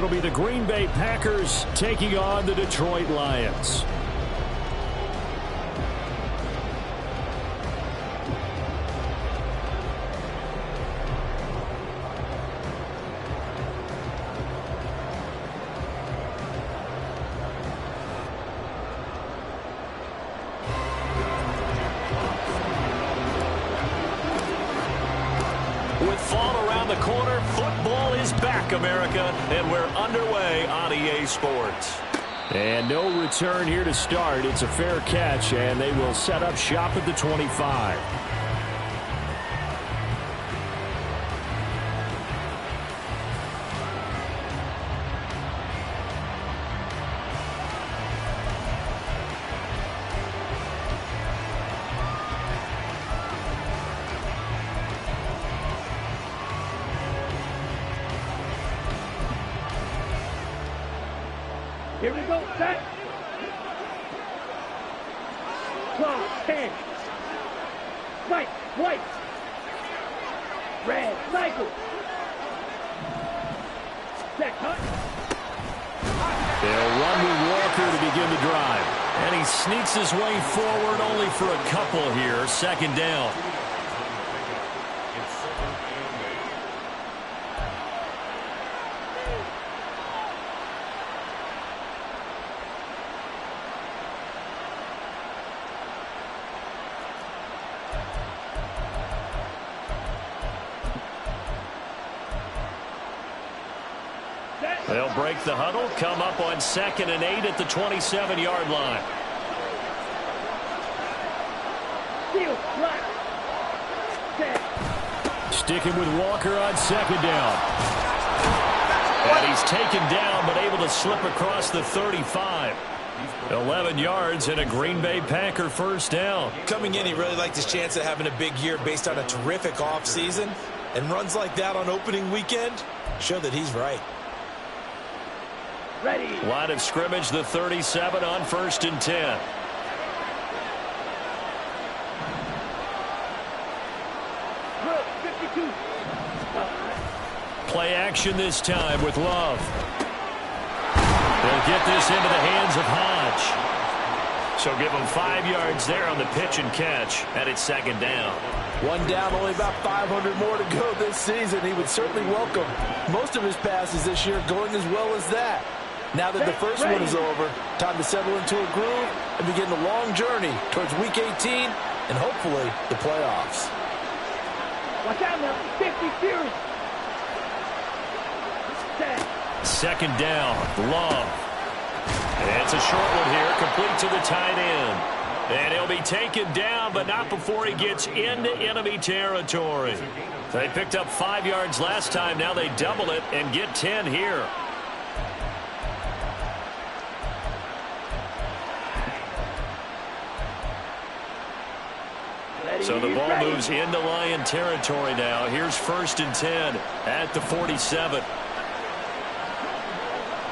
It'll be the Green Bay Packers taking on the Detroit Lions. With fall around the corner, football is back, America, and we're underway on EA Sports. And no return here to start. It's a fair catch, and they will set up shop at the 25. Here we go, set. Close, 10. Right, white. Red, cycle. Set, cut. They'll run with Walker to begin the drive. And he sneaks his way forward only for a couple here. Second down. They'll break the huddle, come up on 2nd and 8 at the 27-yard line. Sticking with Walker on 2nd down. And he's taken down but able to slip across the 35. 11 yards and a Green Bay Packer first down. Coming in, he really liked his chance of having a big year based on a terrific offseason. And runs like that on opening weekend show that he's right. Ready. Line of scrimmage, the 37 on 1st and 10. Good, 52. Play action this time with Love. They'll get this into the hands of Hodge. So give him 5 yards there on the pitch and catch, and it's 2nd down. One down, only about 500 more to go this season. He would certainly welcome most of his passes this year going as well as that. Now that the first one is over, time to settle into a groove and begin the long journey towards Week 18 and hopefully the playoffs. Watch out now, 50 Fury. Second down, Love. And it's a short one here, complete to the tight end. And he'll be taken down, but not before he gets into enemy territory. They picked up 5 yards last time. Now they double it and get 10 here. So the ball moves into Lion territory now. Here's 1st and 10 at the 47.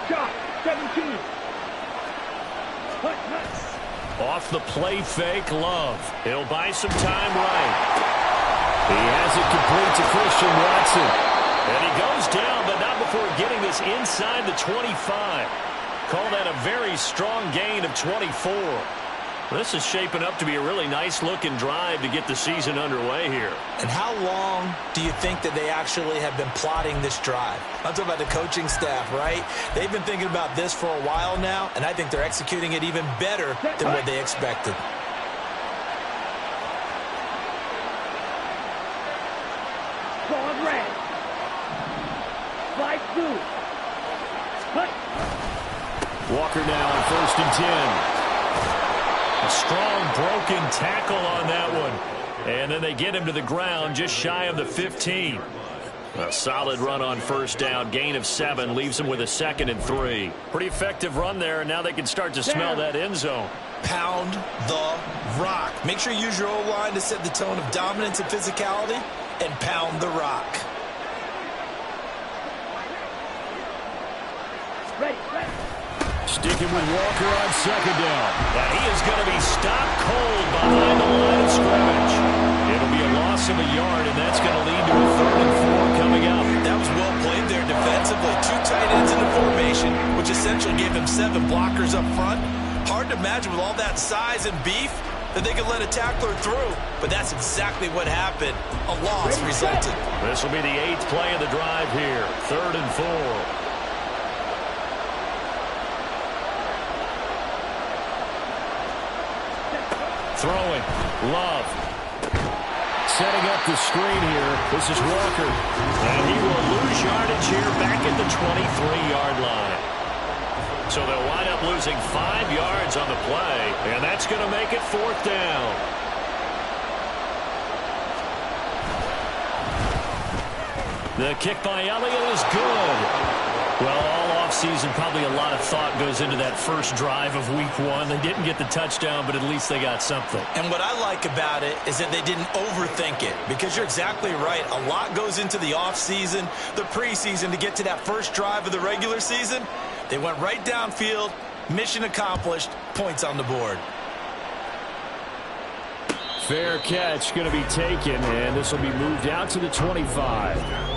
Shot, 17. Off the play fake, Love. He'll buy some time right. He has it complete to Christian Watson. And he goes down, but not before getting this inside the 25. Call that a very strong gain of 24. This is shaping up to be a really nice-looking drive to get the season underway here. And how long do you think that they actually have been plotting this drive? I'm talking about the coaching staff, right? They've been thinking about this for a while now, and I think they're executing it even better than what they expected. Broad red. Slide through. Walker now on 1st and 10. A strong broken tackle on that one. And then they get him to the ground just shy of the 15. A solid run on 1st down. Gain of 7 leaves them with a 2nd and 3. Pretty effective run there, and now they can start to smell that end zone. Pound the rock. Make sure you use your O-line to set the tone of dominance and physicality, and pound the rock. Ready. Sticking with Walker on 2nd down. And he is going to be stopped cold behind the line of scrimmage. It'll be a loss of a yard, and that's going to lead to a 3rd and 4 coming up. That was well played there defensively. 2 tight ends in the formation. which essentially gave him 7 blockers up front. Hard to imagine with all that size and beef that they could let a tackler through, but that's exactly what happened. A loss resulted. This will be the 8th play of the drive here. 3rd and 4. Throwing. Love. Setting up the screen here. This is Walker. And he will lose yardage here back at the 23-yard line. So they'll wind up losing 5 yards on the play. And that's going to make it 4th down. The kick by Elliott is good. Well, all offseason, probably a lot of thought goes into that first drive of Week 1. They didn't get the touchdown, but at least they got something. And what I like about it is that they didn't overthink it, because you're exactly right. A lot goes into the offseason, the preseason to get to that first drive of the regular season. They went right downfield, mission accomplished, points on the board. Fair catch going to be taken, and this will be moved out to the 25.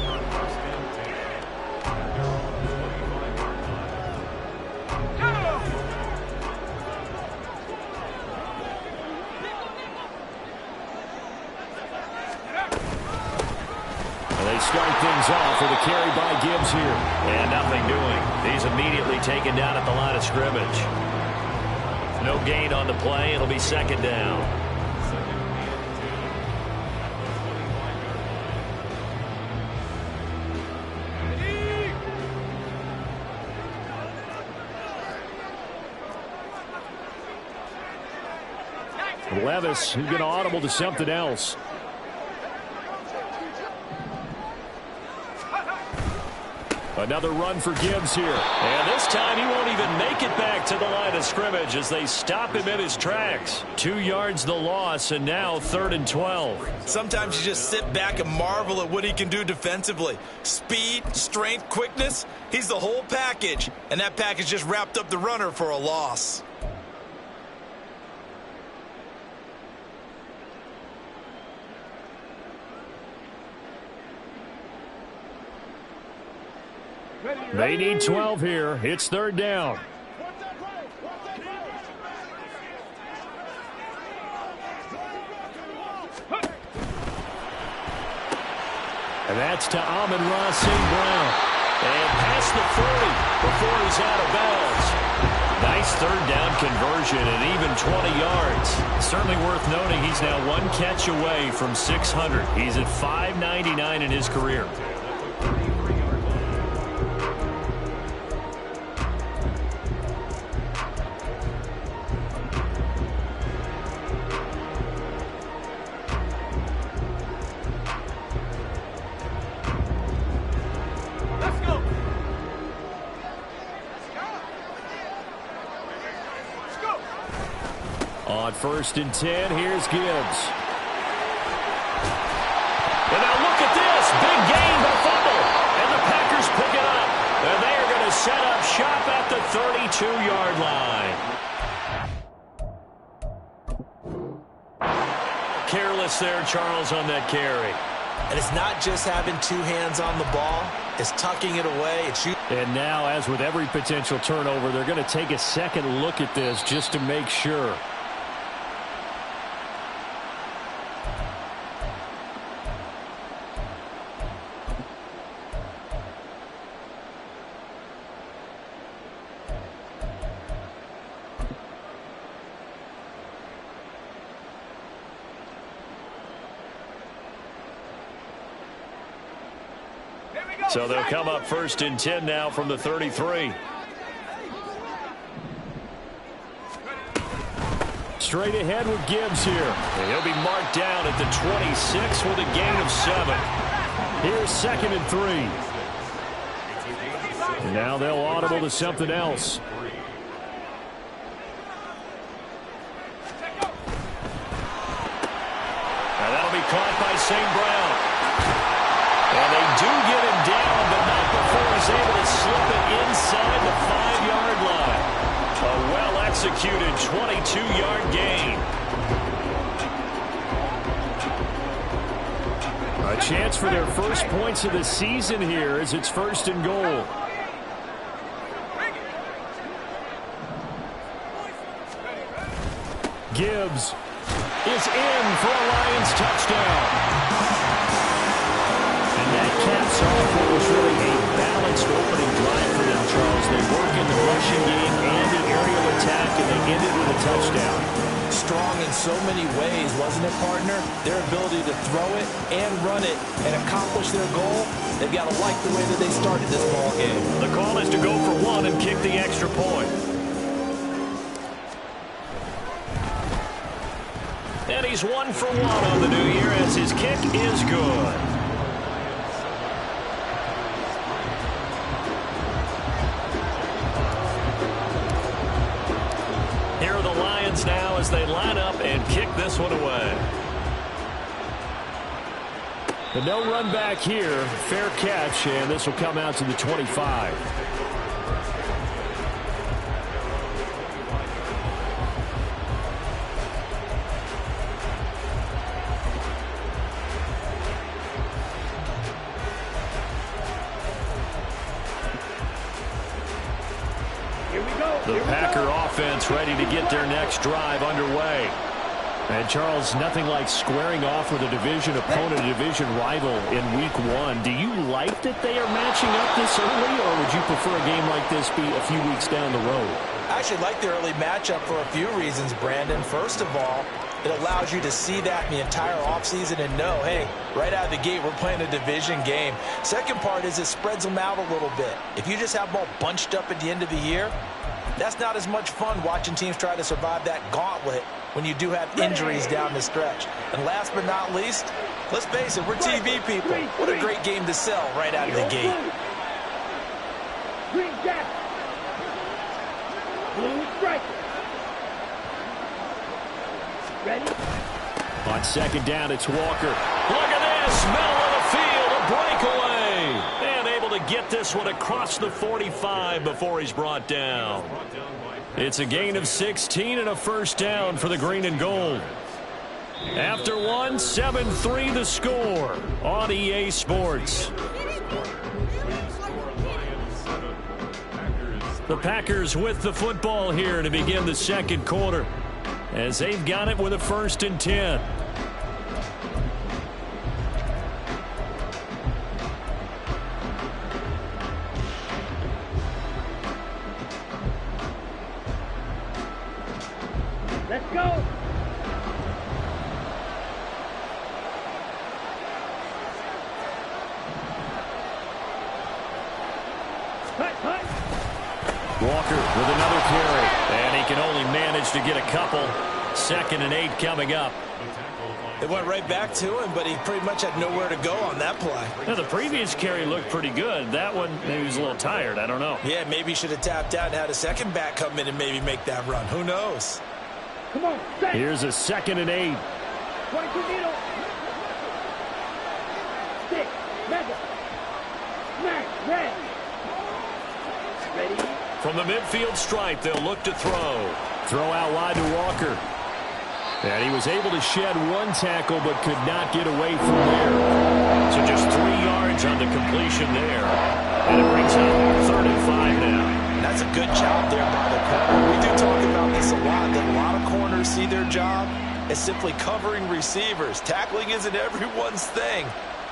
Start things off with a carry by Gibbs here. And nothing doing. He's immediately taken down at the line of scrimmage. No gain on the play. It'll be 2nd down. Levis, who's going to audible to something else. Another run for Gibbs here. And this time he won't even make it back to the line of scrimmage as they stop him in his tracks. 2 yards the loss, and now 3rd and 12. Sometimes you just sit back and marvel at what he can do defensively. Speed, strength, quickness. He's the whole package. And that package just wrapped up the runner for a loss. They need 12 here. It's 3rd down. And that's to Amon-Ra St. Brown. And past the 40 before he's out of bounds. Nice 3rd down conversion and even 20 yards. Certainly worth noting he's now 1 catch away from 600. He's at 599 in his career. On 1st and 10, here's Gibbs. And now look at this. Big gain, but fumble. And the Packers pick it up. And they are going to set up shop at the 32-yard line. Careless there, Charles, on that carry. And it's not just having 2 hands on the ball. It's tucking it away. And now, as with every potential turnover, they're going to take a second look at this just to make sure. So they'll come up 1st and 10 now from the 33. Straight ahead with Gibbs here. And he'll be marked down at the 26 with a gain of 7. Here's 2nd and 3. And now they'll audible to something else. And that'll be caught by St. Brown. And they do get him down, but not before he's able to slip it inside the 5-yard line. A well-executed 22-yard gain. A chance for their first points of the season here as it's 1st and goal. Gibbs is in for a Lions touchdown. And that caps off what was really a balanced opening drive for them, Charles. They work in the rushing game and the aerial attack, and they ended with a touchdown. Strong in so many ways, wasn't it, partner? Their ability to throw it and run it and accomplish their goal, they've got to like the way that they started this ball game. The call is to go for one and kick the extra point. And he's 1 for 1 on the new year as his kick is good. Here are the Lions now as they line up and kick this one away. But no run back here. Fair catch, and this will come out to the 25. The Packer offense ready to get their next drive underway. And, Charles, nothing like squaring off with a division opponent, a division rival in Week 1. Do you like that they are matching up this early, or would you prefer a game like this be a few weeks down the road? I actually like the early matchup for a few reasons, Brandon. First of all, it allows you to see that in the entire offseason and know, hey, right out of the gate, we're playing a division game. Second part is it spreads them out a little bit. If you just have them all bunched up at the end of the year, that's not as much fun watching teams try to survive that gauntlet when you do have injuries down the stretch. And last but not least, let's face it, we're TV people. What a great game to sell right out of the gate. Green jacket. Blue striker. Ready? On second down, it's Walker. Look at this, middle of the field, a breakaway. And able to get this one across the 45 before he's brought down. It's a gain of 16 and a first down for the green and gold. After one, 7-3 the score on EA Sports. The Packers with the football here to begin the second quarter, as they've got it with a 1st and 10. Let's go. Cut. Walker with another carry, and he can only manage to get a couple. 2nd and 8 coming up. It went right back to him, but he pretty much had nowhere to go on that play. Now, the previous carry looked pretty good. That one, maybe he was a little tired. I don't know. Yeah, maybe he should have tapped out and had a second back come in and maybe make that run. Who knows? Come on, set. Here's a 2nd and 8. 22 needle. 6. Mega. Smash. Red. Ready? From the midfield stripe, they'll look to throw. Throw out wide to Walker. And he was able to shed one tackle but could not get away from there. So just 3 yards on the completion there. And it brings up 3rd and 5 now. That's a good job there by the corner. We do talk about this a lot, that a lot of corners see their job as simply covering receivers. Tackling isn't everyone's thing.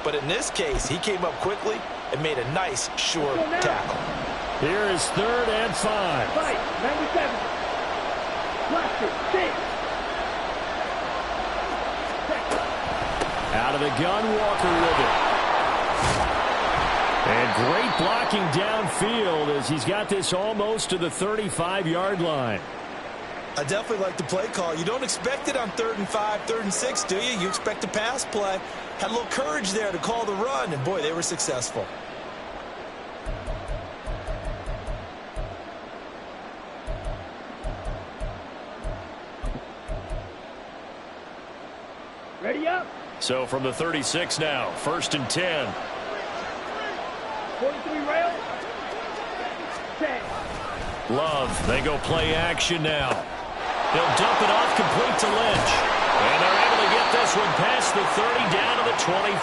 But in this case, he came up quickly and made a nice, sure tackle. Here is 3rd and 5. Fight. 97. Blaster. 6. Out of the gun, Walker with it. And great blocking downfield as he's got this almost to the 35-yard line. I definitely like the play call. You don't expect it on 3rd and 5, 3rd and 6, do you? You expect a pass play. Had a little courage there to call the run, and boy, they were successful. Ready up. So from the 36 now, 1st and 10. 43 rail. 10. Love, they go play action now. They'll dump it off complete to Lynch. And they're able to get this one past the 30 down to the 25.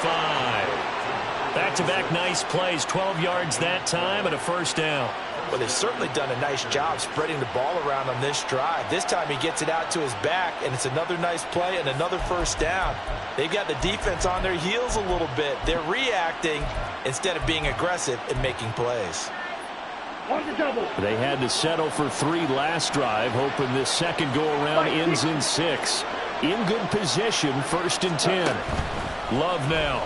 Back-to-back nice plays, 12 yards that time and a first down. Well, they've certainly done a nice job spreading the ball around on this drive. This time he gets it out to his back, and it's another nice play and another first down. They've got the defense on their heels a little bit. They're reacting instead of being aggressive and making plays. On the double. They had to settle for 3 last drive, hoping this second go-around ends in 6. In good position, 1st and 10. Love now.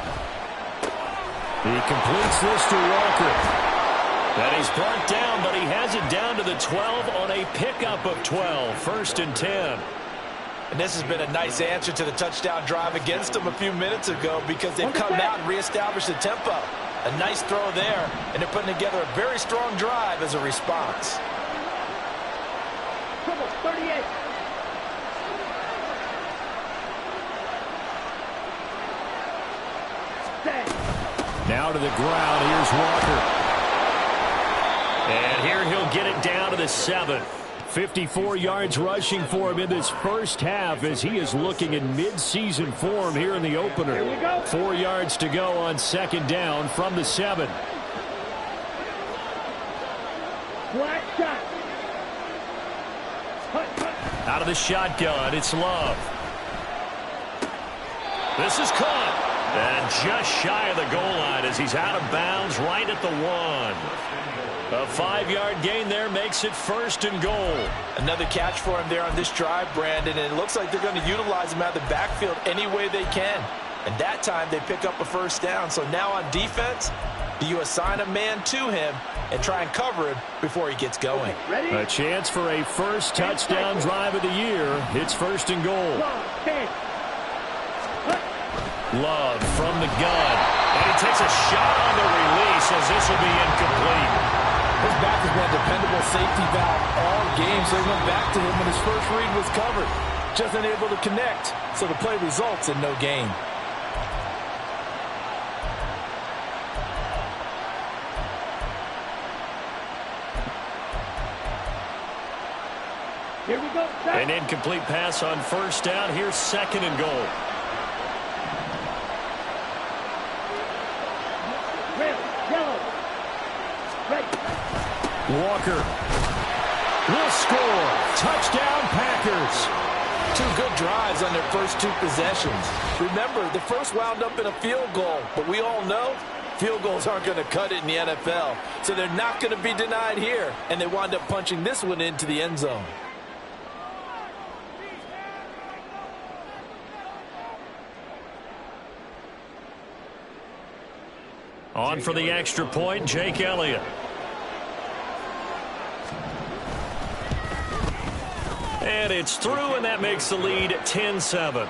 He completes this to Walker. And he's brought down, but he has it down to the 12 on a pickup of 12. 1st and 10. And this has been a nice answer to the touchdown drive against them a few minutes ago because they've come out and reestablished the tempo. A nice throw there, and they're putting together a very strong drive as a response. 38. Now to the ground. Here's Walker. And here he'll get it down to the 7. 54 yards rushing for him in this first half as he is looking in mid-season form here in the opener. Here we go. 4 yards to go on 2nd down from the 7. Flat shot. Out of the shotgun, it's Love. This is caught. And just shy of the goal line as he's out of bounds right at the 1. A 5-yard gain there makes it 1st and goal. Another catch for him there on this drive, Brandon, and it looks like they're going to utilize him out of the backfield any way they can. And that time they pick up a first down. So now on defense, do you assign a man to him and try and cover him before he gets going? Ready? A chance for a first touchdown drive of the year. It's 1st and goal. Love from the gun. And he takes a shot on the release as this will be incomplete. His back has been a dependable safety valve all game, so they went back to him when his first read was covered. Just unable to connect, so the play results in no gain. Here we go. An incomplete pass on 1st down. Here's 2nd and goal. Walker will score. Touchdown, Packers. 2 good drives on their first 2 possessions. Remember, the first wound up in a field goal, but we all know field goals aren't going to cut it in the NFL, so they're not going to be denied here, and they wind up punching this one into the end zone. On for the extra point, Jake Elliott. And it's through, and that makes the lead 10-7.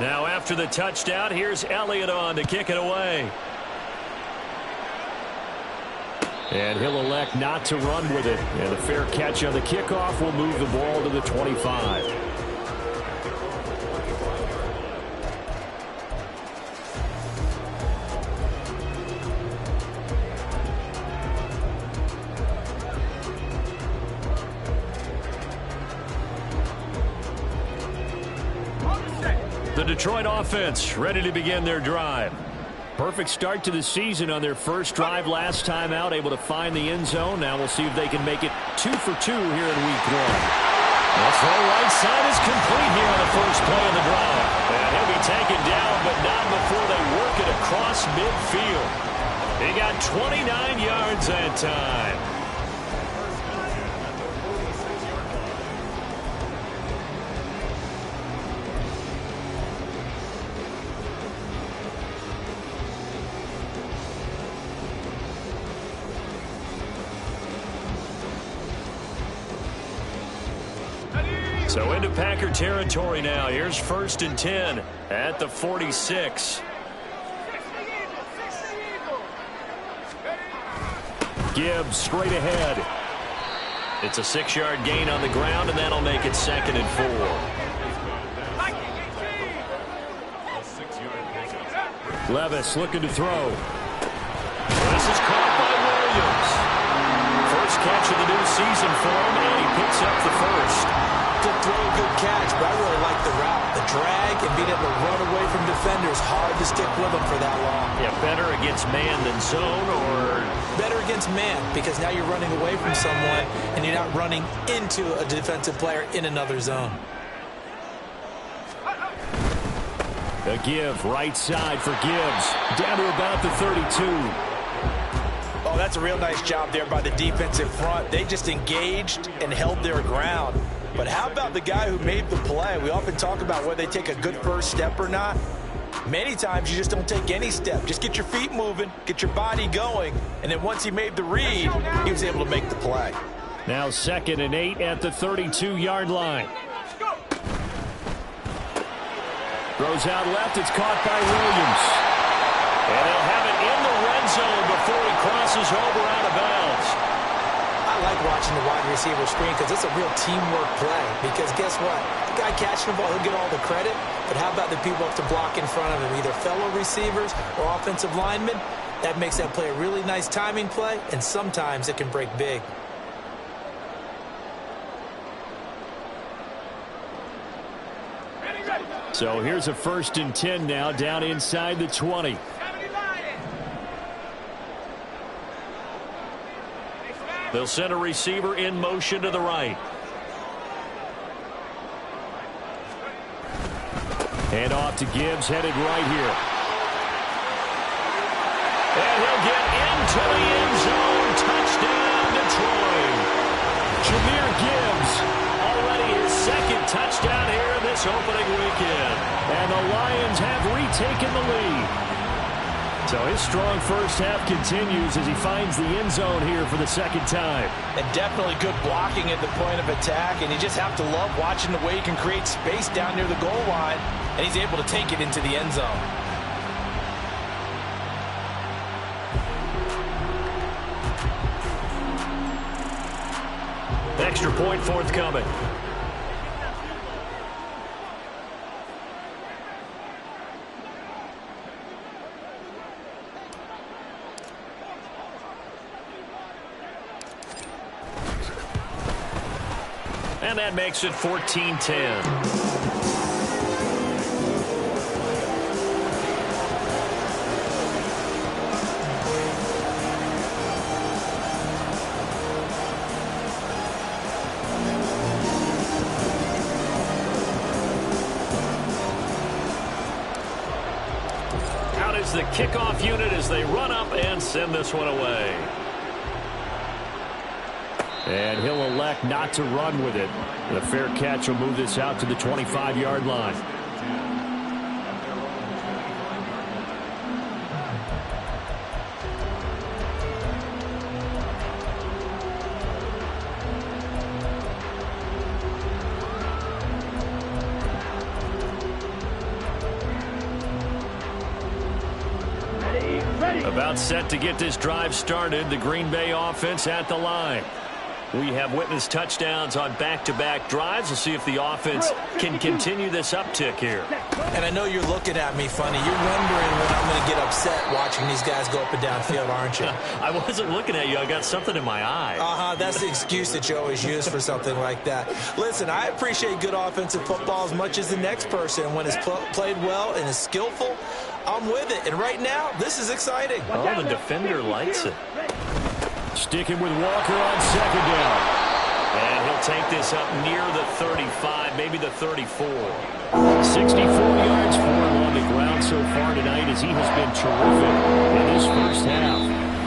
Now after the touchdown, here's Elliott on to kick it away. And he'll elect not to run with it. And a fair catch on the kickoff will move the ball to the 25. The Detroit offense ready to begin their drive. Perfect start to the season on their first drive last time out, able to find the end zone. Now we'll see if they can make it 2 for 2 here in week 1. The throw right side is complete here on the first play of the drive. And he'll be taken down, but not before they work it across midfield. He got 29 yards that time. So into Packer territory now. Here's 1st and 10 at the 46. Gibbs straight ahead. It's a 6-yard gain on the ground, and that'll make it 2nd and 4. Levis looking to throw. This is caught by Williams. First catch of the new season for him, and he picks up the first. Good throw, good catch, but I really like the route. The drag and being able to run away from defenders, hard to stick with them for that long. Yeah, better against man than zone, or? Better against man, because now you're running away from someone, and you're not running into a defensive player in another zone. A give, right side for Gibbs. Down to about the 32. Oh, that's a real nice job there by the defensive front. They just engaged and held their ground. But how about the guy who made the play? We often talk about whether they take a good first step or not. Many times you just don't take any step. Just get your feet moving, get your body going, and then once he made the read, he was able to make the play. Now 2nd and 8 at the 32-yard line. Throws out left. It's caught by Williams. And they'll have it in the red zone before he crosses over out of bounds. I like watching the wide receiver screen because it's a real teamwork play. Because guess what? The guy catching the ball, he'll get all the credit. But how about the people up to block in front of him, either fellow receivers or offensive linemen? That makes that play a really nice timing play, and sometimes it can break big. So here's a 1st and 10 now, down inside the 20. They'll send a receiver in motion to the right. Hand off to Gibbs, headed right here. And he'll get into the end zone. Touchdown, Detroit. Jahmyr Gibbs, already his 2nd touchdown here in this opening weekend. And the Lions have retaken the lead. So his strong first half continues as he finds the end zone here for the 2nd time. And definitely good blocking at the point of attack, and you just have to love watching the way he can create space down near the goal line, and he's able to take it into the end zone. Extra point forthcoming. And that makes it 14-10. Out is the kickoff unit as they run up and send this one away. And he'll elect not to run with it. The fair catch will move this out to the 25-yard line. About set to get this drive started. The Green Bay offense at the line. We have witnessed touchdowns on back-to-back drives. We'll see if the offense can continue this uptick here. And I know you're looking at me funny. You're wondering when I'm going to get upset watching these guys go up and down field, aren't you? I wasn't looking at you. I got something in my eye. That's the excuse that you always use for something like that. Listen, I appreciate good offensive football as much as the next person. When it's played well and is skillful, I'm with it. And right now, this is exciting. Oh, the defender likes it. Sticking with Walker on 2nd down. And he'll take this up near the 35, maybe the 34. 64 yards for him on the ground so far tonight as he has been terrific in his first half.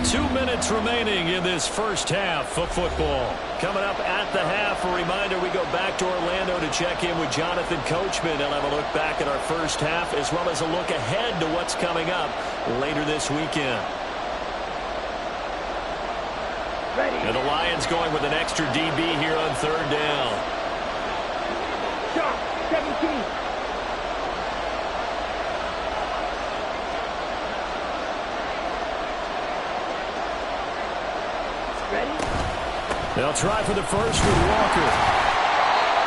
2 minutes remaining in this first half of football. Coming up at the half, a reminder, we go back to Orlando to check in with Jonathan Coachman. He'll have a look back at our first half as well as a look ahead to what's coming up later this weekend. And the Lions going with an extra DB here on 3rd down. Shot, 17. Ready? They'll try for the first with Walker.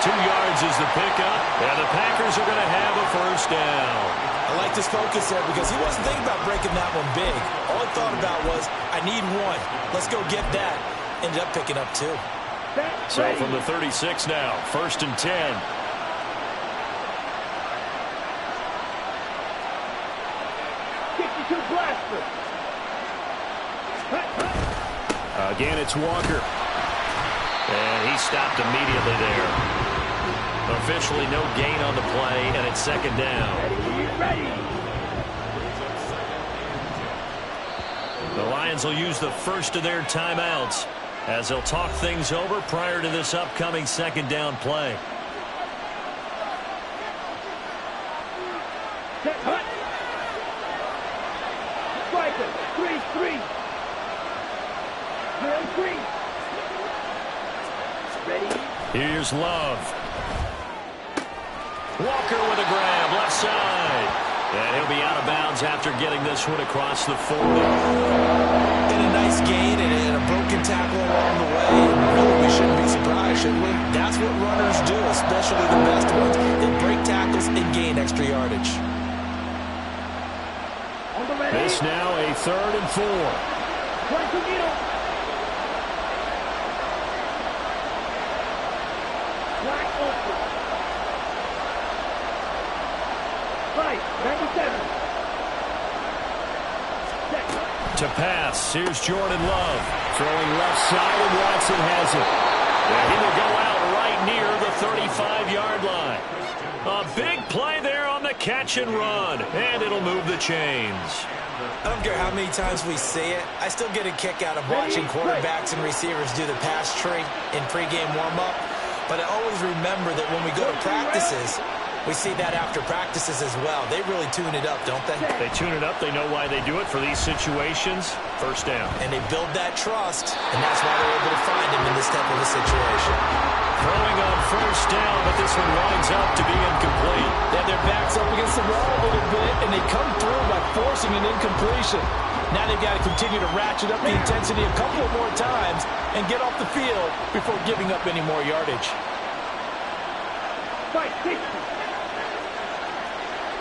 2 yards is the pickup, and the Packers are going to have a first down. I like this focus there because he wasn't thinking about breaking that one big. All he thought about was, I need one. Let's go get that. Ended up picking up 2. So from the 36 now, 1st and 10. Again, it's Walker. And he stopped immediately there. Officially no gain on the play, and it's 2nd down. Ready. The Lions will use the first of their timeouts as they'll talk things over prior to this upcoming 2nd down play. Set, hut. Striker, 3-3. 0-3. Ready. Here's Love. Walker with a grab, left side. And he'll be out of bounds after getting this one across the 40. And a nice gain and a broken tackle along the way. And really, we shouldn't be surprised, should we? That's what runners do, especially the best ones. They break tackles and gain extra yardage. On the ready. This now a 3rd and 4. Try to get him. Wide open. 97. To pass, here's Jordan Love. Throwing left side, and Watson has it. And he will go out right near the 35-yard line. A big play there on the catch and run, and it'll move the chains. I don't care how many times we see it. I still get a kick out of watching quarterbacks and receivers do the pass tree in pregame warm-up. But I always remember that when we go to practices, we see that after practices as well. They really tune it up, don't they? They tune it up. They know why they do it for these situations. 1st down. And they build that trust, and that's why they're able to find him in this type of a situation. Throwing on 1st down, but this one winds up to be incomplete. Yeah, their back's up against the wall a little bit, and they come through by forcing an incompletion. Now they've got to continue to ratchet up the intensity a couple of more times and get off the field before giving up any more yardage. 5-60.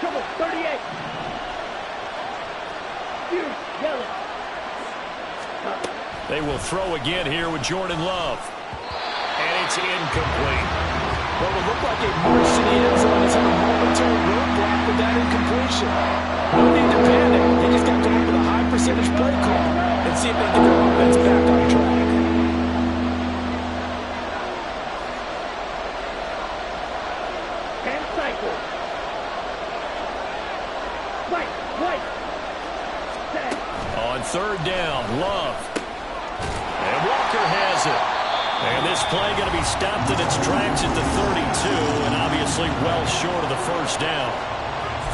Trouble, 38. Yellow. They will throw again here with Jordan Love. And it's incomplete. Well, it looked like a march to the end zone has had a momentary roadblock with that incompletion. No need to panic. They just got to come up with a high percentage play call and see if they can get their offense back on track. And cycle. White. Set. On 3rd down, Love. And Walker has it. And this play going to be stopped in its tracks at the 32, and obviously well short of the 1st down.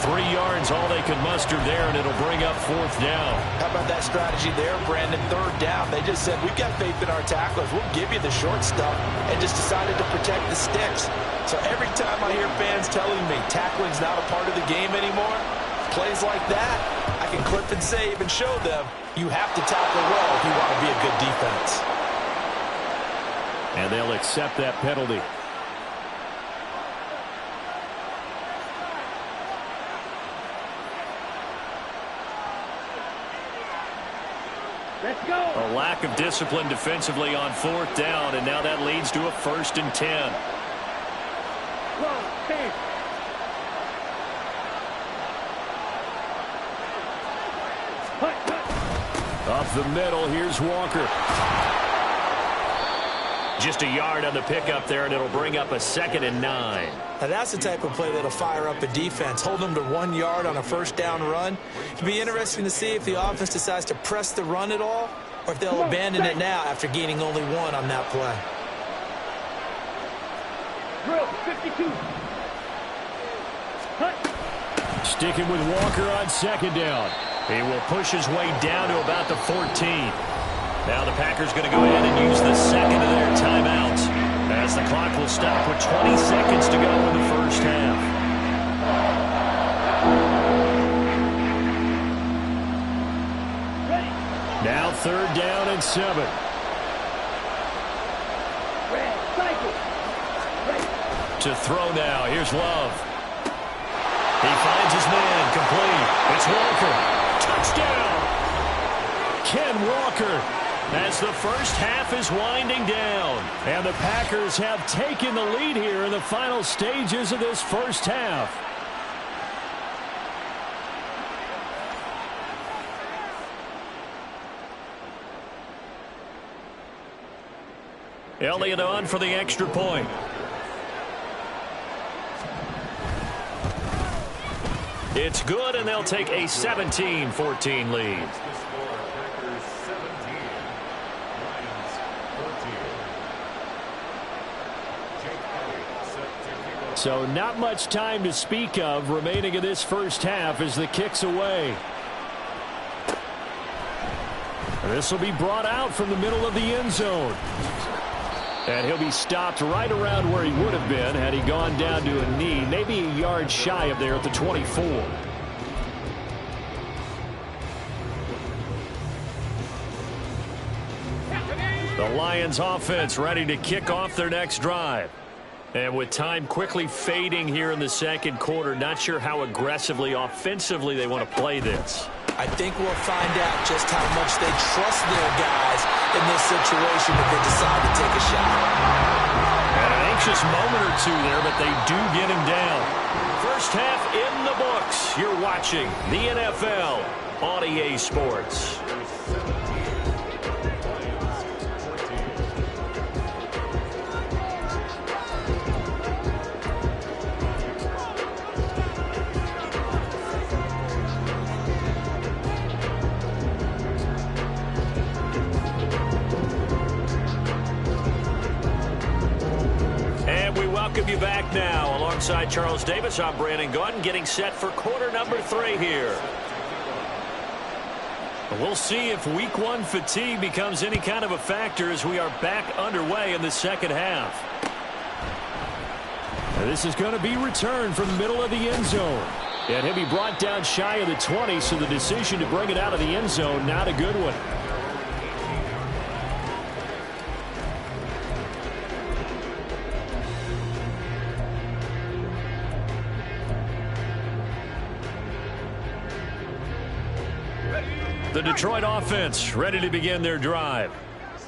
3 yards, all they could muster there, and it'll bring up 4th down. How about that strategy there, Brandon? 3rd down. They just said, we've got faith in our tacklers. We'll give you the short stuff, and just decided to protect the sticks. So every time I hear fans telling me tackling's not a part of the game anymore, plays like that, I can clip and save and show them you have to tackle well if you want to be a good defense. And they'll accept that penalty. Let's go. A lack of discipline defensively on 4th down, and now that leads to a 1st and 10. Long, stand. Up the middle, here's Walker. Just a yard on the pickup there, and it'll bring up a 2nd and 9. Now that's the type of play that'll fire up a defense. Hold them to 1 yard on a 1st down run. It'll be interesting to see if the offense decides to press the run at all, or if they'll abandon it now after gaining only 1 on that play. Drill, 52. Hut. Sticking with Walker on 2nd down. He will push his way down to about the 14. Now the Packers going to go ahead and use the 2nd of their timeouts as the clock will stop with 20 seconds to go in the 1st half. Ready. Now 3rd down and 7. Red, cycle. Ready. To throw now. Here's Love. He finds his man. Complete. It's Walker. Touchdown. Ken Walker as the first half is winding down. And the Packers have taken the lead here in the final stages of this first half. Elliott on for the extra point. It's good, and they'll take a 17-14 lead. So not much time to speak of remaining in this first half as the kick's away. This will be brought out from the middle of the end zone. And he'll be stopped right around where he would have been had he gone down to a knee, maybe a yard shy of there at the 24. The Lions offense ready to kick off their next drive. And with time quickly fading here in the second quarter, not sure how aggressively, offensively they want to play this. I think we'll find out just how much they trust their guys in this situation if they decide to take a shot. And an anxious moment or two there, but they do get him down. First half in the books. You're watching the NFL on EA Sports. Welcome you back now. Alongside Charles Davis, I'm Brandon Gaudin, getting set for quarter number 3 here. We'll see if week 1 fatigue becomes any kind of a factor as we are back underway in the second half. This is going to be returned from the middle of the end zone. And he'll be brought down shy of the 20, so the decision to bring it out of the end zone, not a good one. The Detroit offense ready to begin their drive.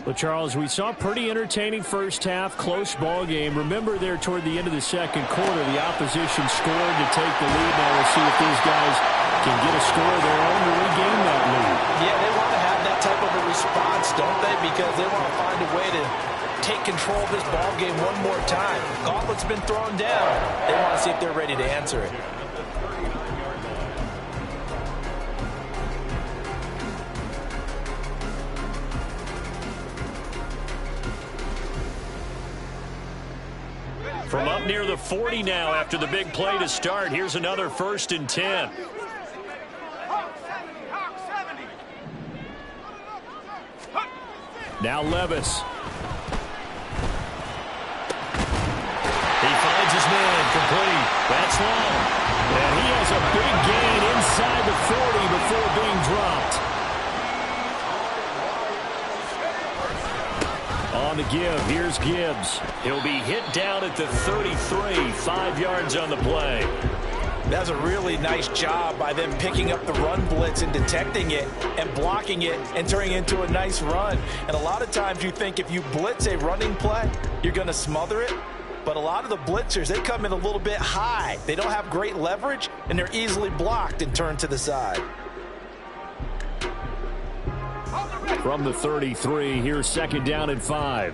Well, Charles, we saw a pretty entertaining first half, close ball game. Remember there toward the end of the second quarter, the opposition scored to take the lead. Now we'll see if these guys can get a score of their own to regain that lead. Yeah, they want to have that type of a response, don't they? Because they want to find a way to take control of this ball game one more time. Gauntlet's been thrown down. They want to see if they're ready to answer it. From up near the 40 now after the big play to start. Here's another 1st and 10. Now Levis. He finds his man complete. That's long. And he has a big gain inside the 40 before being dropped. On the give, here's Gibbs. He'll be hit down at the 33, 5 yards on the play. That's a really nice job by them picking up the run blitz and detecting it and blocking it and turning it into a nice run. And a lot of times you think if you blitz a running play, you're going to smother it. But a lot of the blitzers, they come in a little bit high. They don't have great leverage, and they're easily blocked and turned to the side. From the 33, here's 2nd down and 5.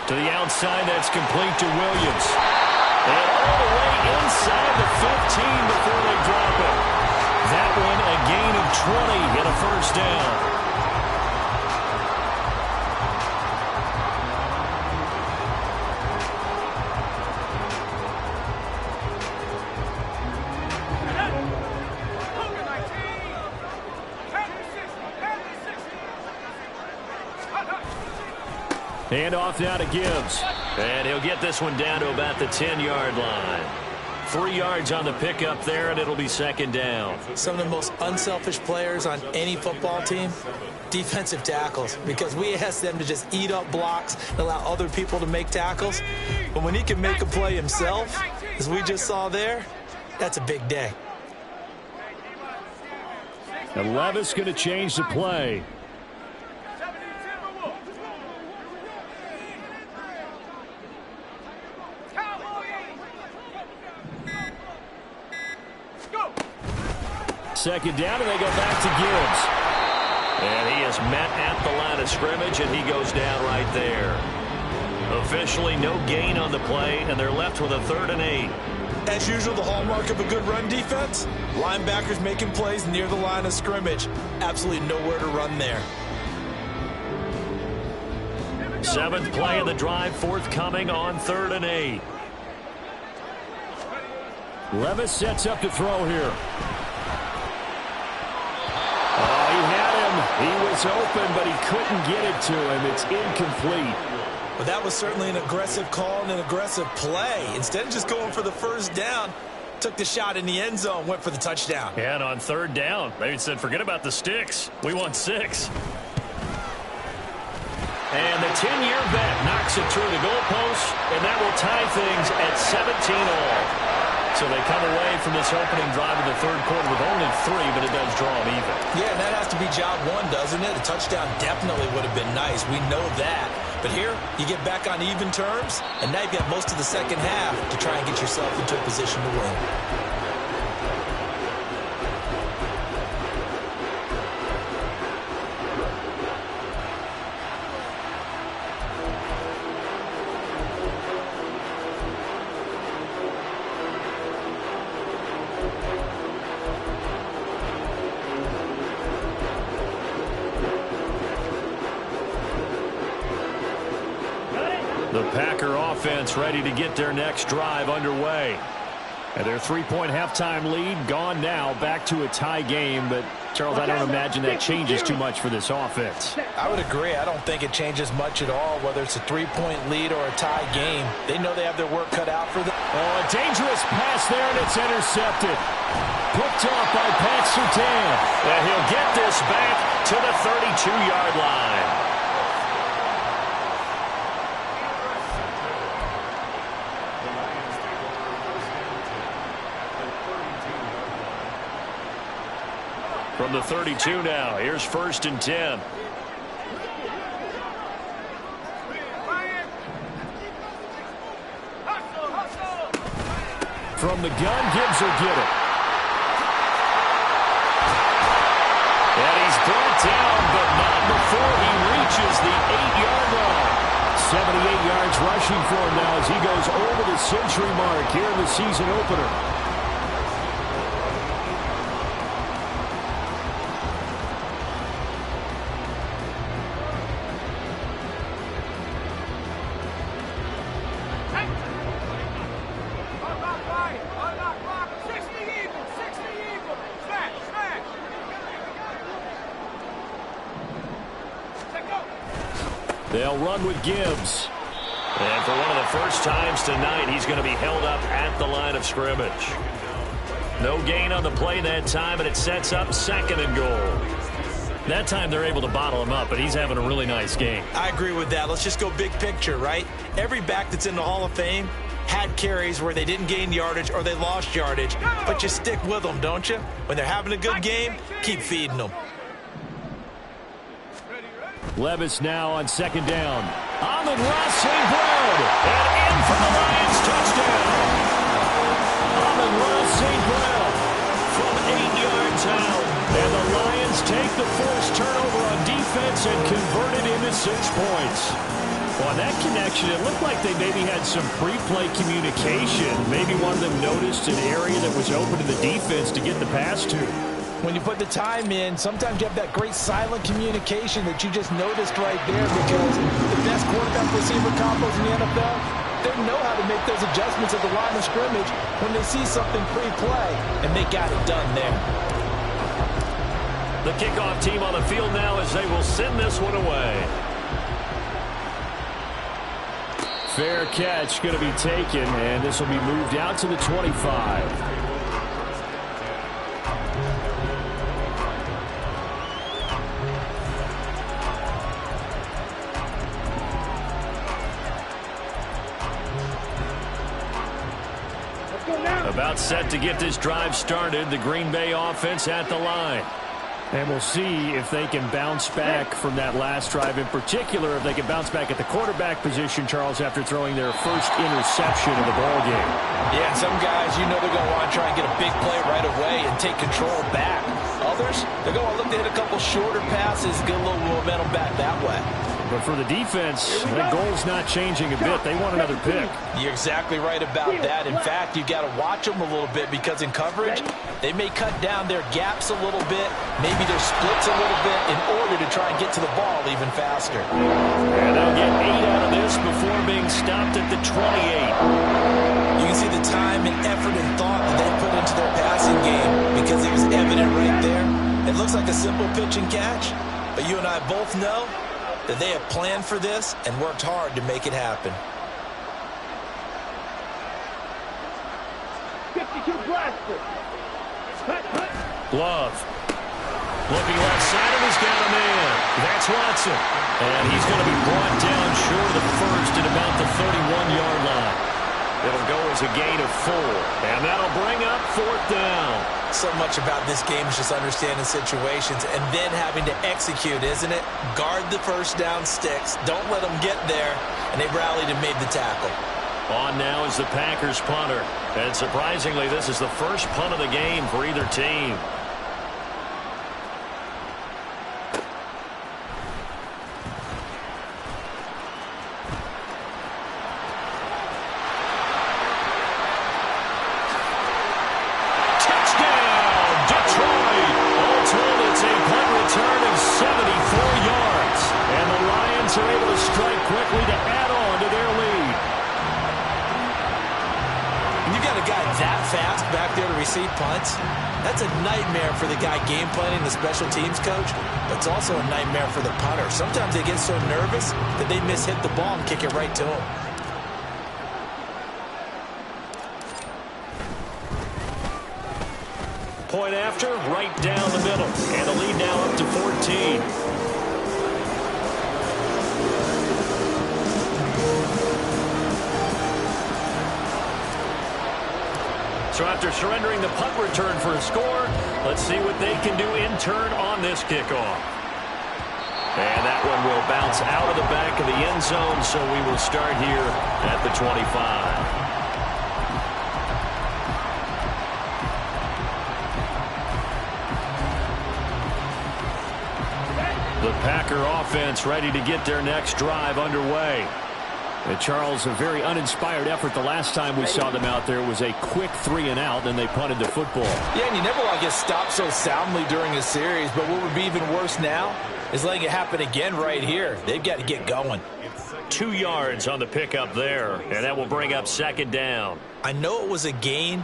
To the outside, that's complete to Williams. And all the way inside the 15 before they drop it. That one, a gain of 20 and a 1st down. Hand off now to Gibbs. And he'll get this one down to about the 10-yard line. 3 yards on the pickup there, and it'll be 2nd down. Some of the most unselfish players on any football team, defensive tackles, because we ask them to just eat up blocks and allow other people to make tackles. But when he can make a play himself, as we just saw there, that's a big day. And Levis going to change the play. Second down, and they go back to Gibbs. And he is met at the line of scrimmage, and he goes down right there. Officially no gain on the play, and they're left with a 3rd and 8. As usual, the hallmark of a good run defense, linebackers making plays near the line of scrimmage. Absolutely nowhere to run there. 7th play of the drive, forthcoming on 3rd and 8. Levis sets up to throw here. Oh, he had him. He was open, but he couldn't get it to him. It's incomplete. But that was certainly an aggressive call and an aggressive play. Instead of just going for the first down, took the shot in the end zone, went for the touchdown. Yeah, and on 3rd down, they said, forget about the sticks. We want 6. And the 10-year vet knocks it through the goalpost, and that will tie things at 17 all. So they come away from this opening drive in the 3rd quarter with only 3, but it does draw them even. Yeah, and that has to be job 1, doesn't it? A touchdown definitely would have been nice. We know that. But here, you get back on even terms, and now you've got most of the second half to try and get yourself into a position to win. The Packer offense ready to get their next drive underway. And their 3-point halftime lead gone now, back to a tie game. But, Charles, I don't imagine that changes too much for this offense. I would agree. I don't think it changes much at all, whether it's a 3-point lead or a tie game. They know they have their work cut out for them. Oh, a dangerous pass there, and it's intercepted. Picked off by Pat Surtain. And he'll get this back to the 32-yard line. From the 32 now, here's 1st and 10. From the gun, Gibbs will get it. And he's brought down, but not before he reaches the 8-yard line. 78 yards rushing for him now as he goes over the century mark here in the season opener. They'll run with Gibbs. And for one of the first times tonight, he's going to be held up at the line of scrimmage. No gain on the play that time, and it sets up 2nd and goal. That time they're able to bottle him up, but he's having a really nice game. I agree with that. Let's just go big picture, right? Every back that's in the Hall of Fame had carries where they didn't gain yardage or they lost yardage, but you stick with them, don't you? When they're having a good game, keep feeding them. Levis now on 2nd down. Amon-Ra St. Brown. And in for the Lions touchdown. Amon-Ra St. Brown from 8 yards out. And the Lions take the forced turnover on defense and convert it into 6 points. On that connection, it looked like they maybe had some pre-play communication. Maybe one of them noticed an area that was open to the defense to get the pass to. When you put the time in, sometimes you have that great silent communication that you just noticed right there, because the best quarterback-receiver combos in the NFL, they know how to make those adjustments at the line of scrimmage when they see something pre-play, and they got it done there. The kickoff team on the field now as they will send this one away. Fair catch going to be taken, and this will be moved out to the 25. About set to get this drive started. The Green Bay offense at the line. And we'll see if they can bounce back from that last drive. In particular, if they can bounce back at the quarterback position, Charles, after throwing their first interception of the ballgame. Yeah, some guys, you know they're going to want to try and get a big play right away and take control back. Others, they're going to look to hit a couple shorter passes, get a little momentum back that way. But for the defense, the goal's not changing a bit. They want another pick. You're exactly right about that. In fact, you've got to watch them a little bit because in coverage, they may cut down their gaps a little bit, maybe their splits a little bit in order to try and get to the ball even faster. And they'll get 8 out of this before being stopped at the 28. You can see the time and effort and thought that they put into their passing game because it was evident right there. It looks like a simple pitch and catch, but you and I both know that they have planned for this and worked hard to make it happen. 52 blaster. Glove. Looking left side, and he's got a man. That's Watson. And he's going to be brought down short of the first at about the 31-yard line. It'll go as a gain of 4. And that'll bring up 4th down. So much about this game is just understanding situations and then having to execute, isn't it? Guard the first down sticks. Don't let them get there. And they rallied and made the tackle. On now is the Packers punter. And surprisingly, this is the first punt of the game for either team. Punts. That's a nightmare for the guy game planning, the special teams coach, but it's also a nightmare for the punter. Sometimes they get so nervous that they mishit the ball and kick it right to him. Point after, right down the middle, and the lead now up to 14. So after surrendering the punt return for a score, let's see what they can do in turn on this kickoff. And that one will bounce out of the back of the end zone, so we will start here at the 25. The Packer offense ready to get their next drive underway. And Charles, a very uninspired effort the last time we saw them out there was a quick 3-and-out, and they punted the football. Yeah, and you never want to get stopped so soundly during a series, but what would be even worse now is letting it happen again right here. They've got to get going. 2 yards on the pickup there, and that will bring up 2nd down. I know it was a gain,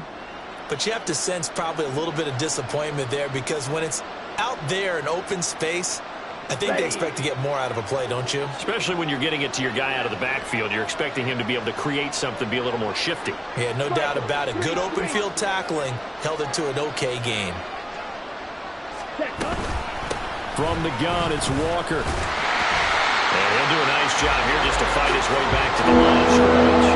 but you have to sense probably a little bit of disappointment there because when it's out there in open space, I think they expect to get more out of a play, don't you? Especially when you're getting it to your guy out of the backfield. You're expecting him to be able to create something, be a little more shifty. Yeah, no doubt about it. Good open field tackling held it to an okay gain. From the gun, it's Walker. And he'll do a nice job here just to fight his way back to the line of scrimmage.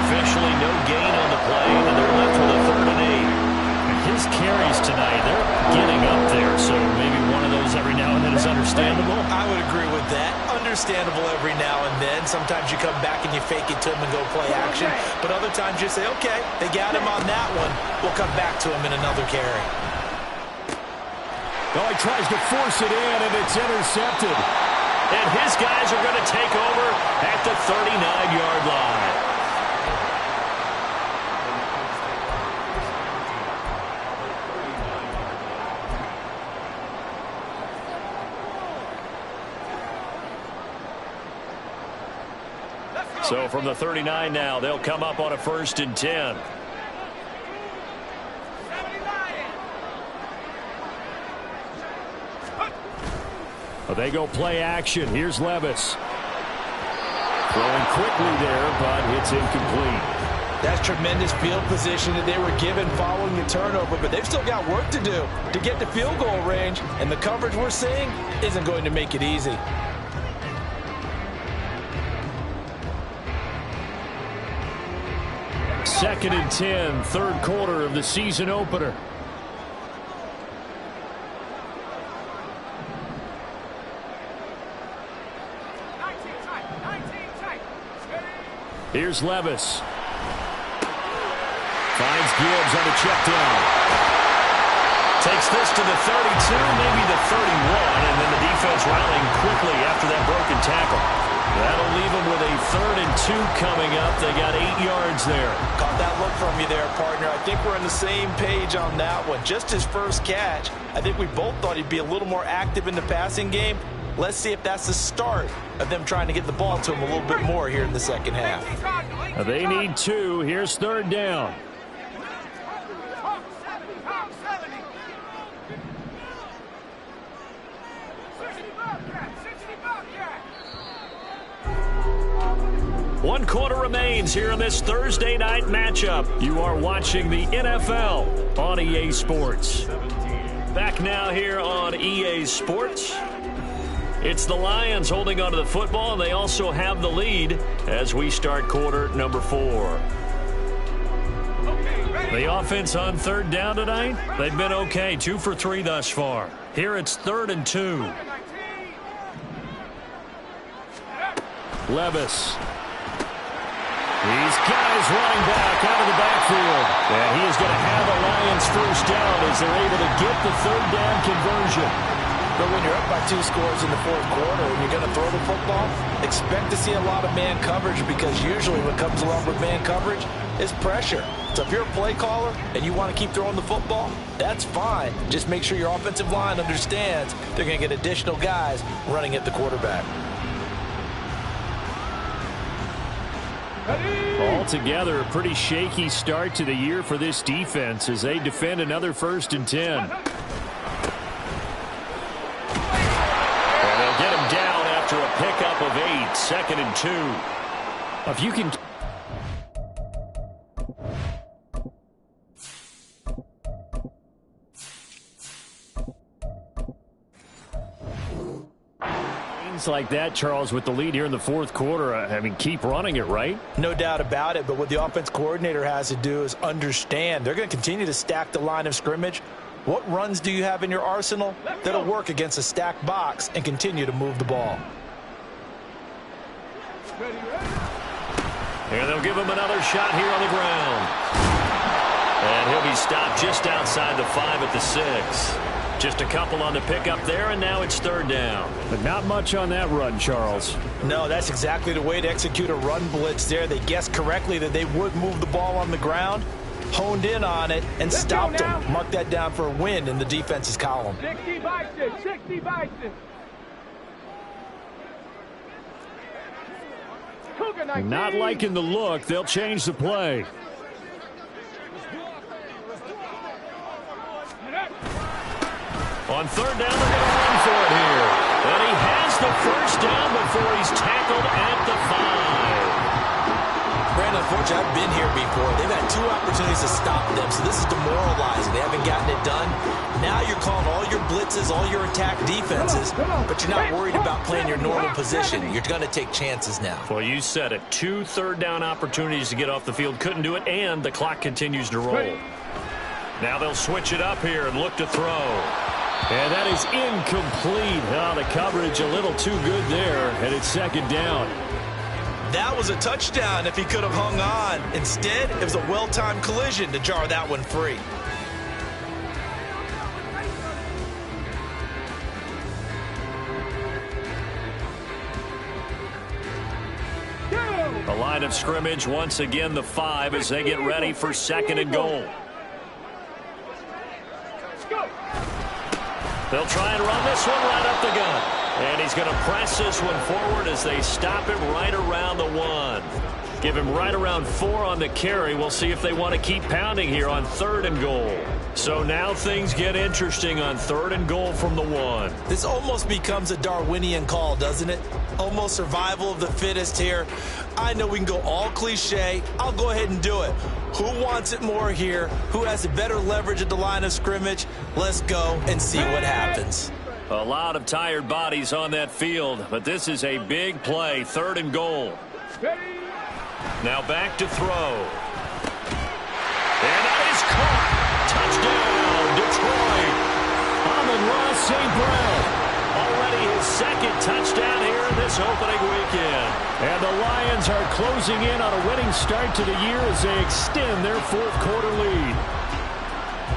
Officially no gain on the play, and they're left with a 3rd and 8. His carries tonight, they're getting up there, so maybe one of those every now and then is understandable. I would agree with that. Understandable every now and then. Sometimes you come back and you fake it to him and go play action, but other times you say, okay, they got him on that one. We'll come back to him in another carry. Oh, he tries to force it in, and it's intercepted. And his guys are going to take over at the 39-yard line. So from the 39 now, they'll come up on a 1st and 10. Well, they go play action. Here's Levis. Throwing quickly there, but it's incomplete. That's tremendous field position that they were given following the turnover, but they've still got work to do to get to field goal range, and the coverage we're seeing isn't going to make it easy. Second and 10, 3rd quarter of the season opener. Here's Levis. Finds Gibbs on a check down. Takes this to the 32, maybe the 31, and then the defense rallying quickly after that broken tackle. That'll leave them with a 3rd and 2 coming up. They got 8 yards there. Caught that look from you there, partner. I think we're on the same page on that one. Just his first catch. I think we both thought he'd be a little more active in the passing game. Let's see if that's the start of them trying to get the ball to him a little bit more here in the second half. They need 2. Here's 3rd down. One quarter remains here in this Thursday night matchup. You are watching the NFL on EA Sports. Back now here on EA Sports. It's the Lions holding onto the football, and they also have the lead as we start quarter number 4. The offense on 3rd down tonight, they've been okay. 2 for 3 thus far. Here it's 3rd and 2. Levis. These guys running back out of the backfield. And he is going to have a Lions first down as they're able to get the 3rd down conversion. But when you're up by 2 scores in the 4th quarter and you're going to throw the football, expect to see a lot of man coverage, because usually what comes along with man coverage is pressure. So if you're a play caller and you want to keep throwing the football, that's fine. Just make sure your offensive line understands they're going to get additional guys running at the quarterback. Altogether, a pretty shaky start to the year for this defense as they defend another 1st and 10. And they'll get him down after a pickup of 8, 2nd and 2. If you can... like that, Charles, with the lead here in the 4th quarter, I mean, keep running it, right? No doubt about it, but what the offense coordinator has to do is understand they're going to continue to stack the line of scrimmage. What runs do you have in your arsenal that'll work against a stacked box and continue to move the ball? And they'll give him another shot here on the ground. And he'll be stopped just outside the 5 at the 6. Just a couple on the pickup there, and now it's 3rd down. But not much on that run, Charles. No, that's exactly the way to execute a run blitz there. They guessed correctly that they would move the ball on the ground, honed in on it, and stopped them. Mark that down for a win in the defense's column. 60 Bison, 60 Bison. Not liking the look. They'll change the play. On 3rd down, they're going to run for it here. And he has the first down before he's tackled at the 5. Brandon, unfortunately, I've been here before. They've had 2 opportunities to stop them, so this is demoralizing. They haven't gotten it done. Now you're calling all your blitzes, all your attack defenses, but you're not worried about playing your normal position. You're going to take chances now. Well, you said it. 2 3rd down opportunities to get off the field. Couldn't do it, and the clock continues to roll. Now they'll switch it up here and look to throw. And that is incomplete. Oh, the coverage a little too good there, and it's 2nd down. That was a touchdown if he could have hung on. Instead, it was a well-timed collision to jar that one free. The line of scrimmage, once again, the 5 as they get ready for 2nd and goal. They'll try and run this one right up the gut. And he's going to press this one forward as they stop him right around the 1. Give him right around 4 on the carry. We'll see if they want to keep pounding here on 3rd and goal. So now things get interesting on 3rd and goal from the 1. This almost becomes a Darwinian call, doesn't it? Almost survival of the fittest here. I know we can go all cliche. I'll go ahead and do it. Who wants it more here? Who has a better leverage at the line of scrimmage? Let's go and see what happens. A lot of tired bodies on that field, but this is a big play. 3rd and goal. Now back to throw. And that is caught. Touchdown, Detroit. Amon-Ra St. Brown. Already his second touchdown here in this opening weekend. And the Lions are closing in on a winning start to the year as they extend their fourth-quarter lead.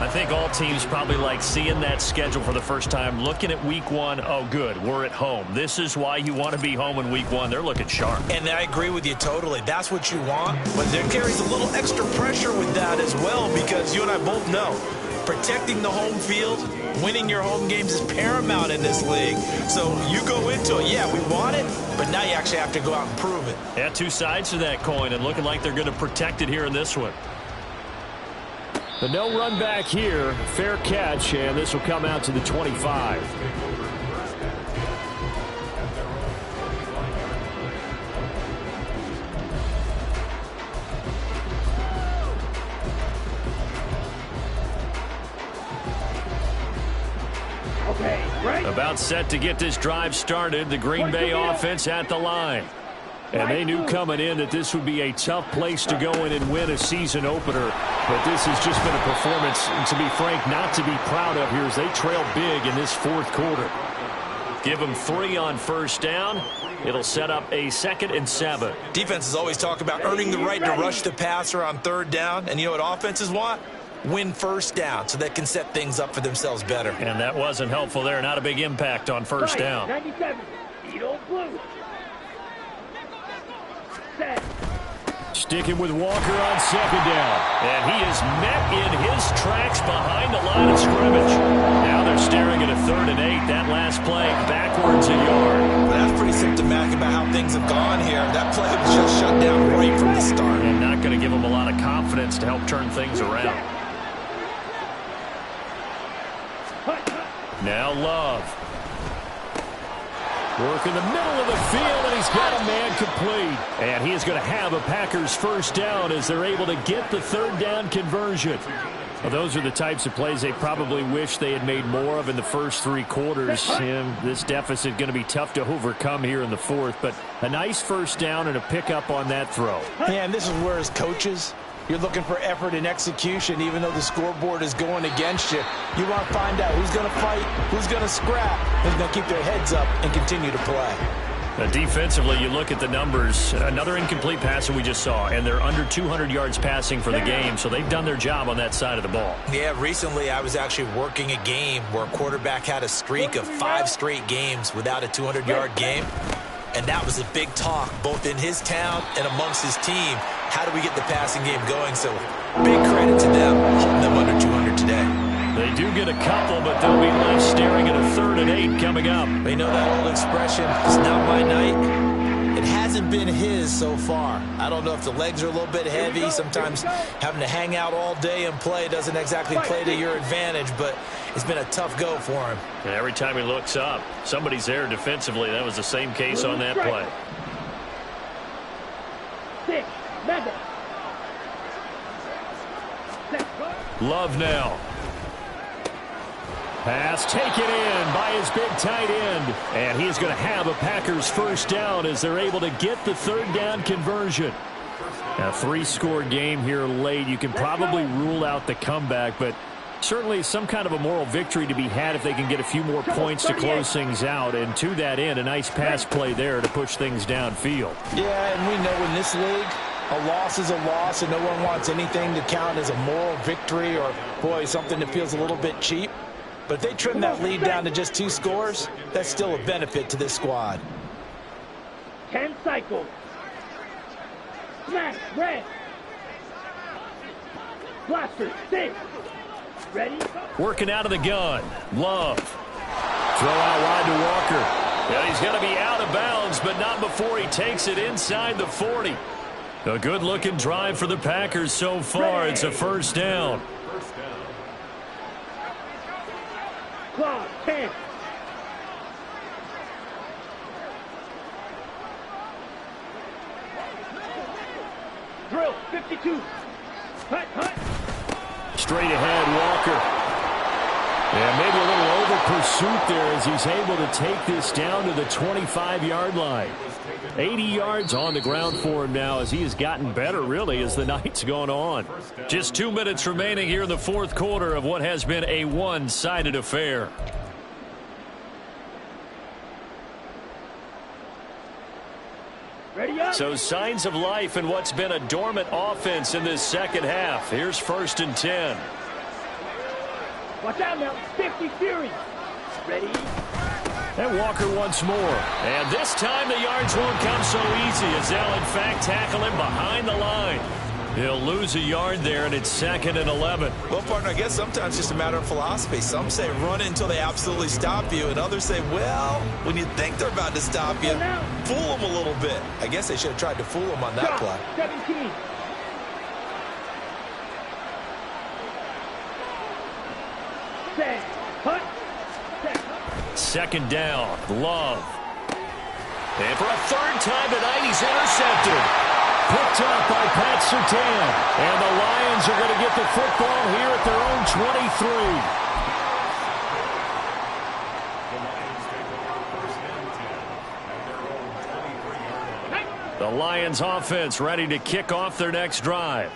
I think all teams probably like seeing that schedule for the first time, looking at week one. Oh, good, we're at home. This is why you want to be home in week one. They're looking sharp. And I agree with you totally. That's what you want. But there carries a little extra pressure with that as well, because you and I both know protecting the home field, winning your home games is paramount in this league. So you go into it, yeah, we want it, but now you actually have to go out and prove it. Yeah, two sides to that coin, and looking like they're going to protect it here in this one. The no run back here, fair catch, and this will come out to the 25. About set to get this drive started. The Green Bay offense at the line. And they knew coming in that this would be a tough place to go in and win a season opener. But this has just been a performance, to be frank, not to be proud of here as they trail big in this fourth quarter. Give them 3 on first down. It'll set up a 2nd and 7. Defenses always talk about earning the right to rush the passer on third down. And you know what offenses want? Win first down so they can set things up for themselves better. And that wasn't helpful there. Not a big impact on first down. 97. Edo Blue. Set. Sticking with Walker on second down. And he is met in his tracks behind the line of scrimmage. Now they're staring at a 3rd and 8. That last play backwards a yard. Well, that's pretty symptomatic about how things have gone here. That play was just shut down right from the start. And not going to give them a lot of confidence to help turn things around. Now Love. Work in the middle of the field, and he's got a man complete. And he is going to have a Packers first down as they're able to get the 3rd down conversion. Well, those are the types of plays they probably wish they had made more of in the first 3 quarters. And this deficit going to be tough to overcome here in the fourth. But a nice first down and a pickup on that throw. Yeah, and this is where as coaches, you're looking for effort and execution, even though the scoreboard is going against you. You want to find out who's going to fight, who's going to scrap, who's going to keep their heads up and continue to play. Defensively, you look at the numbers. Another incomplete pass that we just saw, and they're under 200 yards passing for the game, so they've done their job on that side of the ball. Yeah, recently I was actually working a game where a quarterback had a streak of 5 straight games without a 200-yard game. And that was a big talk, both in his town and amongst his team. How do we get the passing game going? So big credit to them, holding them under 200 today. They do get a couple, but they'll be left staring at a 3rd and 8 coming up. You know that old expression, it's not my night. It hasn't been his so far. I don't know if the legs are a little bit heavy. Sometimes having to hang out all day and play doesn't exactly play to your advantage, but it's been a tough go for him. And every time he looks up, somebody's there defensively. That was the same case on that play. 6, Mega. Love now. Pass taken in by his big tight end. And he is going to have a Packers first down as they're able to get the 3rd down conversion. A 3-score game here late. You can probably rule out the comeback, but certainly some kind of a moral victory to be had if they can get a few more points to close things out. And to that end, a nice pass play there to push things downfield. Yeah, and we know in this league, a loss is a loss, and no one wants anything to count as a moral victory or, boy, something that feels a little bit cheap. But if they trim that lead down to just 2 scores, that's still a benefit to this squad. 10 cycles. Smash, red. Blaster, 6. Ready? Working out of the gun. Love. Throw out wide to Walker. And he's going to be out of bounds, but not before he takes it inside the 40. A good-looking drive for the Packers so far. It's a first down. Clock, 10. Drill, 52. Hut, hut. Straight ahead, Walker. Yeah, maybe a little over pursuit there as he's able to take this down to the 25-yard line. 80 yards on the ground for him now as he has gotten better, really, as the night's gone on. Just 2 minutes remaining here in the fourth quarter of what has been a one-sided affair. So signs of life in what's been a dormant offense in this second half. Here's 1st and 10. Watch out now. 50 Fury. Ready? And Walker once more. And this time the yards won't come so easy as they'll in fact tackle him behind the line. He'll lose a yard there, and it's 2nd and 11. Well, partner, I guess sometimes it's just a matter of philosophy. Some say run it until they absolutely stop you, and others say, well, when you think they're about to stop you, fool them a little bit. I guess they should have tried to fool them on that play. 17. Set. Hunt. Set. 2nd down. Love. And for a 3rd time tonight, he's intercepted. Picked up by Pat Surtain. And the Lions are going to get the football here at their own 23. The Lions offense ready to kick off their next drive.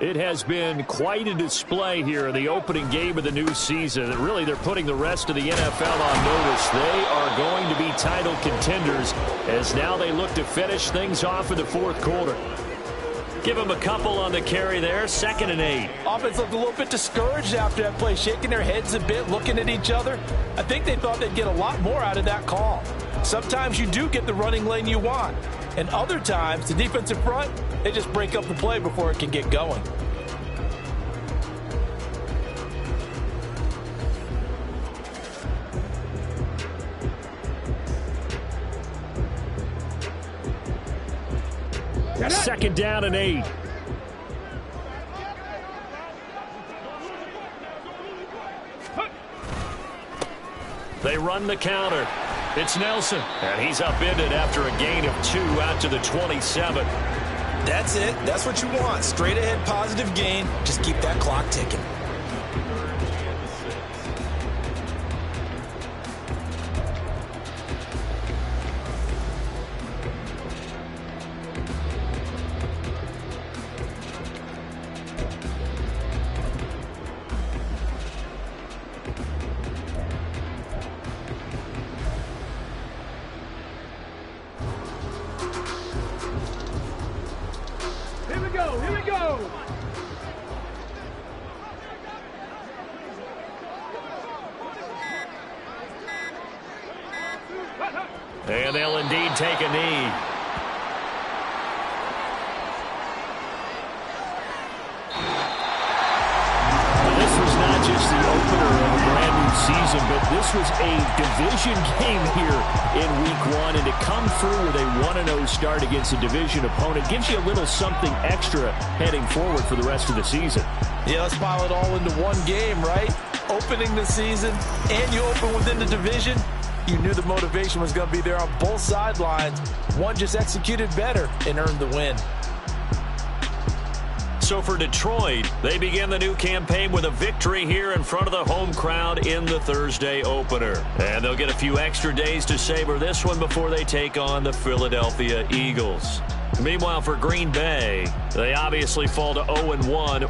It has been quite a display here in the opening game of the new season. Really, they're putting the rest of the NFL on notice. They are going to be title contenders as now they look to finish things off in the 4th quarter. Give them a couple on the carry there. 2nd and 8. Offense looked a little bit discouraged after that play, shaking their heads a bit, looking at each other. I think they thought they'd get a lot more out of that call. Sometimes you do get the running lane you want. And other times, the defensive front, they just break up the play before it can get going. Second down and 8. They run the counter. It's Nelson. And he's upended after a gain of 2 out to the 27. That's it. That's what you want. Straight ahead positive gain. Just keep that clock ticking. And they'll indeed take a knee. This was not just the opener of a brand new season, but this was a division game here in Week 1. And to come through with a 1-0 start against a division opponent gives you a little something extra heading forward for the rest of the season. Yeah, let's pile it all into one game, right? Opening the season, and you open within the division. You knew the motivation was going to be there on both sidelines. One just executed better and earned the win. So for Detroit, they begin the new campaign with a victory here in front of the home crowd in the Thursday opener. And they'll get a few extra days to savor this one before they take on the Philadelphia Eagles. Meanwhile, for Green Bay, they obviously fall to 0-1 with